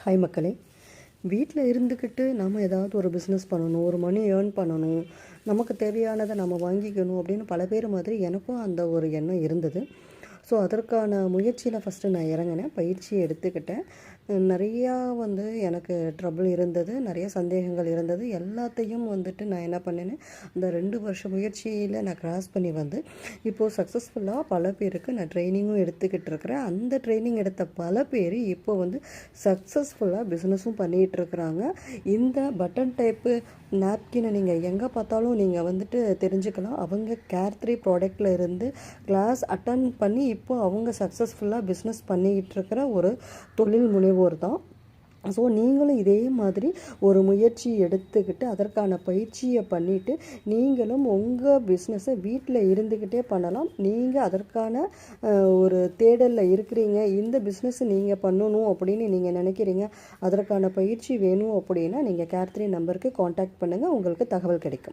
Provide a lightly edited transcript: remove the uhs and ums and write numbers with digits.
Hi மக்களே, வீட்டில் இருந்துக்கிட்டு நம்ம ஏதாவது ஒரு பிஸ்னஸ் பண்ணணும், ஒரு மணி ஏர்ன் பண்ணணும், நமக்கு தேவையானதை நம்ம வாங்கிக்கணும் அப்படின்னு பல பேர் மாதிரி எனக்கும் அந்த ஒரு எண்ணம் இருந்தது. ஸோ அதற்கான முயற்சியில் ஃபஸ்ட்டு நான் இறங்கினேன், பயிற்சியை எடுத்துக்கிட்டேன். நிறையா எனக்கு ட்ரபிள் இருந்தது, நிறைய சந்தேகங்கள் இருந்தது. எல்லாத்தையும் நான் என்ன பண்ணேன்னு அந்த 2 வருஷ முயற்சியில் நான் கிராஸ் பண்ணி இப்போது சக்ஸஸ்ஃபுல்லாக பல பேருக்கு நான் ட்ரைனிங்கும் எடுத்துக்கிட்டு இருக்கிறேன். அந்த ட்ரைனிங் எடுத்த பல பேர் இப்போ சக்ஸஸ்ஃபுல்லாக பிஸ்னஸும் பண்ணிகிட்ருக்குறாங்க. இந்த பட்டன் டைப்பு நாப்கினை நீங்கள் எங்கே பார்த்தாலும் நீங்கள் தெரிஞ்சுக்கலாம். அவங்க கேர்3 ப்ராடக்டில் இருந்து கிளாஸ் அட்டன் பண்ணி இப்போ அவங்க சக்ஸஸ்ஃபுல்லாக பிஸ்னஸ் பண்ணிக்கிட்டு இருக்கிற ஒரு தொழில் முனைவோர் தான். ஸோ நீங்களும் இதே மாதிரி ஒரு முயற்சி எடுத்துக்கிட்டு அதற்கான பயிற்சியை பண்ணிவிட்டு நீங்களும் உங்கள் பிஸ்னஸை வீட்டில் இருந்துக்கிட்டே பண்ணலாம். நீங்கள் அதற்கான ஒரு தேடலில் இருக்கிறீங்க, இந்த பிஸ்னஸ் நீங்கள் பண்ணணும் அப்படின்னு நீங்கள் நினைக்கிறீங்க, அதற்கான பயிற்சி வேணும் அப்படின்னா நீங்கள் கேர்3 நம்பருக்கு காண்டாக்ட் பண்ணுங்கள், உங்களுக்கு தகவல் கிடைக்கும்.